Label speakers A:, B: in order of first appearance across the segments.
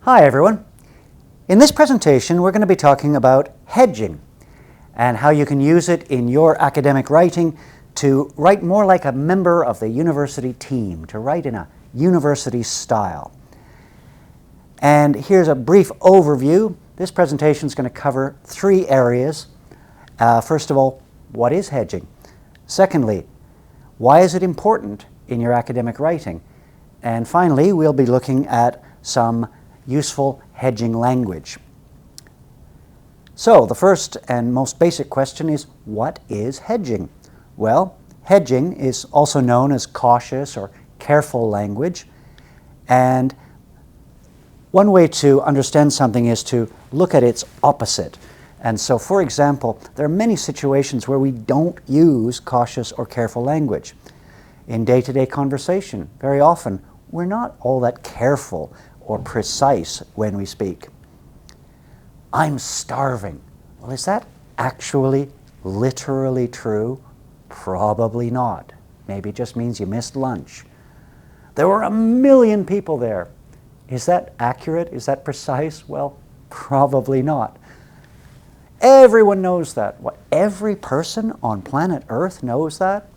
A: Hi everyone. In this presentation we're going to be talking about hedging and how you can use it in your academic writing to write more like a member of the university team, to write in a university style. And here's a brief overview. This presentation is going to cover three areas. First of all, what is hedging? Secondly, why is it important in your academic writing? And finally, we'll be looking at some useful hedging language. So the first and most basic question is, what is hedging? Well, hedging is also known as cautious or careful language, and one way to understand something is to look at its opposite. And so, for example, there are many situations where we don't use cautious or careful language. In day-to-day conversation, very often, we're not all that careful or precise when we speak. I'm starving. Well, is that actually literally true? Probably not. Maybe it just means you missed lunch. There were 1 million people there. Is that accurate? Is that precise? Well, probably not. Everyone knows that. What, every person on planet Earth knows that?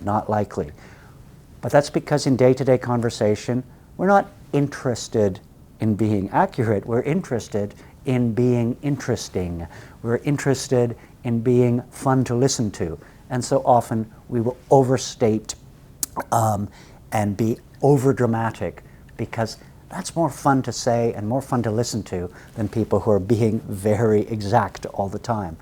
A: Not likely. But that's because in day-to-day conversation, we're not interested in being accurate. We're interested in being interesting. We're interested in being fun to listen to. And so often we will overstate and be overdramatic because that's more fun to say and more fun to listen to than people who are being very exact all the time.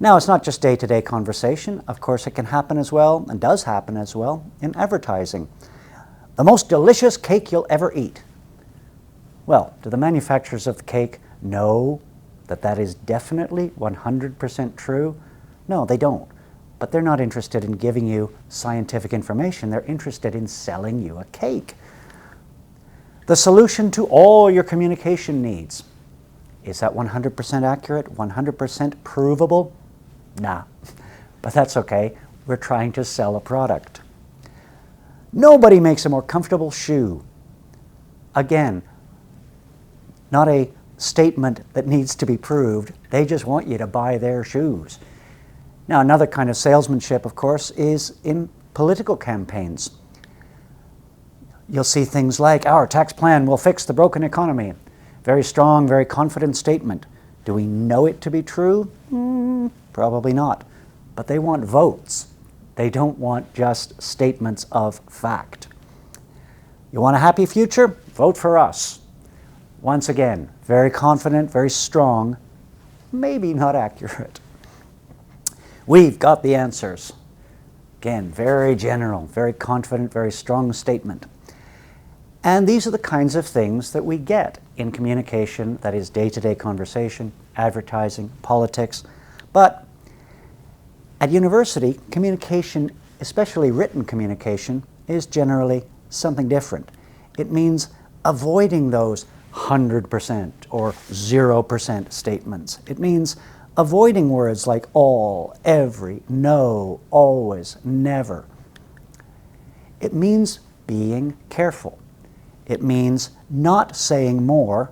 A: Now, it's not just day-to-day conversation. Of course, it can happen as well, and does happen as well, in advertising. The most delicious cake you'll ever eat. Well, do the manufacturers of the cake know that that is definitely 100% true? No, they don't. But they're not interested in giving you scientific information. They're interested in selling you a cake. The solution to all your communication needs. Is that 100% accurate? 100% provable? Nah, but that's okay. We're trying to sell a product. Nobody makes a more comfortable shoe. Again, not a statement that needs to be proved. They just want you to buy their shoes. Now, another kind of salesmanship, of course, is in political campaigns. You'll see things like, our tax plan will fix the broken economy. Very strong, very confident statement. Do we know it to be true? Probably not. But they want votes. They don't want just statements of fact. You want a happy future? Vote for us. Once again, very confident, very strong, maybe not accurate. We've got the answers. Again, very general, very confident, very strong statement. And these are the kinds of things that we get in communication that is day-to-day conversation, advertising, politics. But at university, communication, especially written communication, is generally something different. It means avoiding those 100% or 0% statements. It means avoiding words like all, every, no, always, never. It means being careful. It means not saying more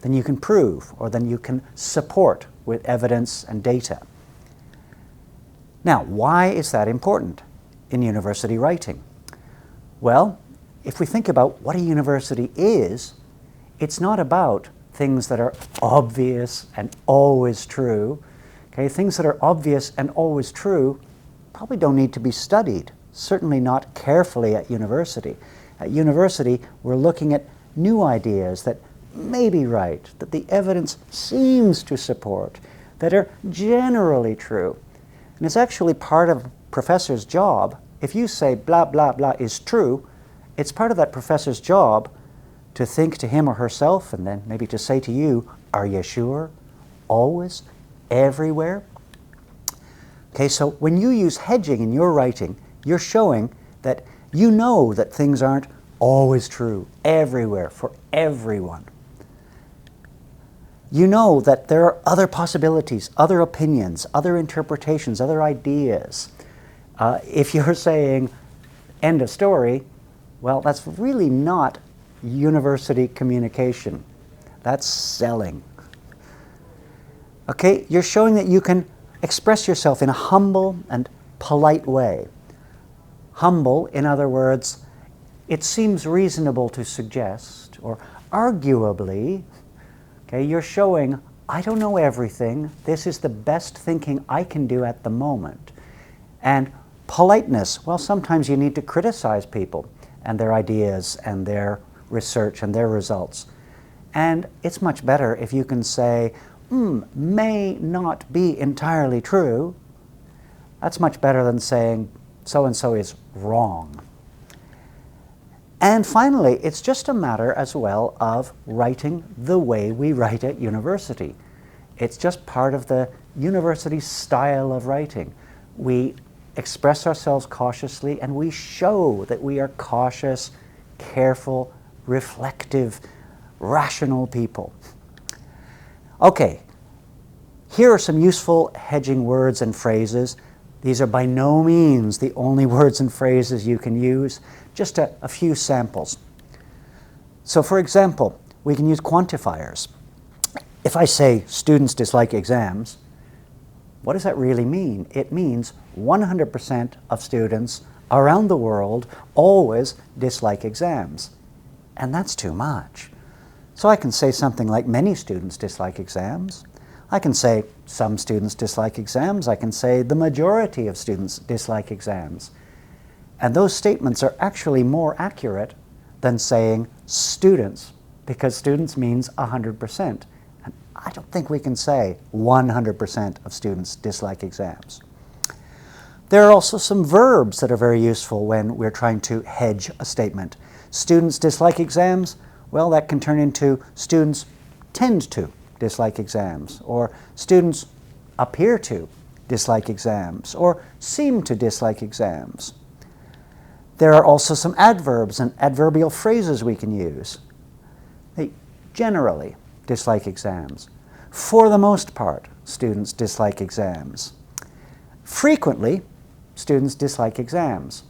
A: than you can prove or than you can support with evidence and data. Now, why is that important in university writing? Well, if we think about what a university is, it's not about things that are obvious and always true. Okay, things that are obvious and always true probably don't need to be studied, certainly not carefully at university. At university, we're looking at new ideas that may be right, that the evidence seems to support, that are generally true. And it's actually part of a professor's job. If you say blah, blah, blah is true, it's part of that professor's job to think to him or herself and then maybe to say to you, are you sure? Always? Everywhere? Okay, so when you use hedging in your writing, you're showing that you know that things aren't always true, everywhere, for everyone. You know that there are other possibilities, other opinions, other interpretations, other ideas. If you're saying end of story, well, that's really not university communication. That's selling. Okay, you're showing that you can express yourself in a humble and polite way. Humble, in other words, it seems reasonable to suggest, or arguably, okay, you're showing, I don't know everything. This is the best thinking I can do at the moment. And politeness, well, sometimes you need to criticize people and their ideas and their research and their results. And it's much better if you can say, may not be entirely true. That's much better than saying, so-and-so is wrong. And finally, it's just a matter as well of writing the way we write at university. It's just part of the university style of writing. We express ourselves cautiously, and we show that we are cautious, careful, reflective, rational people. Okay, here are some useful hedging words and phrases. These are by no means the only words and phrases you can use, just a few samples. So for example, we can use quantifiers. If I say students dislike exams, what does that really mean? It means 100% of students around the world always dislike exams. And that's too much. So I can say something like many students dislike exams. I can say some students dislike exams. I can say the majority of students dislike exams. And those statements are actually more accurate than saying students, because students means 100%. And I don't think we can say 100% of students dislike exams. There are also some verbs that are very useful when we're trying to hedge a statement. Students dislike exams, well, that can turn into students tend to dislike exams, or students appear to dislike exams, or seem to dislike exams. There are also some adverbs and adverbial phrases we can use. They generally dislike exams. For the most part, students dislike exams. Frequently, students dislike exams.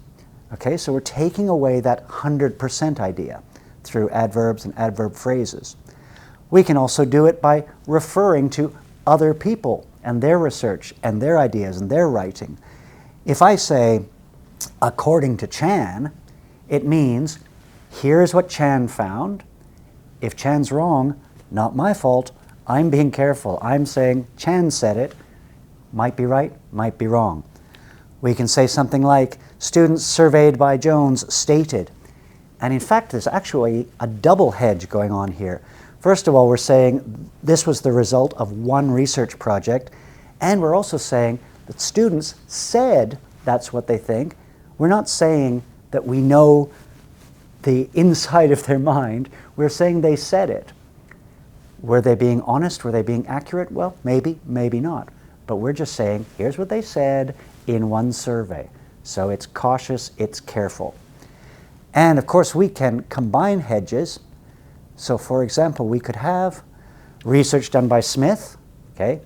A: Okay, so we're taking away that 100% idea through adverbs and adverb phrases. We can also do it by referring to other people and their research and their ideas and their writing. If I say, according to Chan, it means, here's what Chan found. If Chan's wrong, not my fault. I'm being careful. I'm saying Chan said it. Might be right, might be wrong. We can say something like, students surveyed by Jones stated. And in fact, there's actually a double hedge going on here. First of all, we're saying this was the result of one research project, and we're also saying that students said that's what they think. We're not saying that we know the inside of their mind. We're saying they said it. Were they being honest? Were they being accurate? Well, maybe, maybe not. But we're just saying, here's what they said in one survey. So it's cautious, it's careful. And of course, we can combine hedges. So for example, we could have research done by Smith. Okay,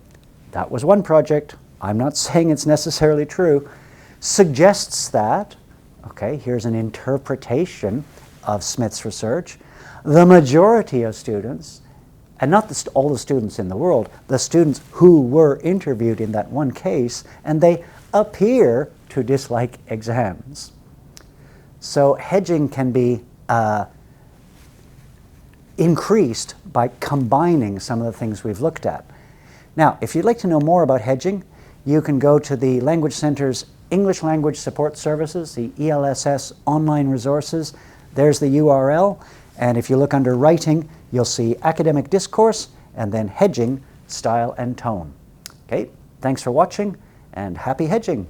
A: that was one project. I'm not saying it's necessarily true. Suggests that, okay, here's an interpretation of Smith's research. The majority of students, and not all the students in the world, the students who were interviewed in that one case, and they appear to dislike exams. So hedging can be increased by combining some of the things we've looked at. Now, if you'd like to know more about hedging, you can go to the Language Center's English Language Support Services, the ELSS online resources. There's the URL, and if you look under Writing, you'll see Academic Discourse, and then Hedging, Style and Tone. Okay, thanks for watching, and happy hedging!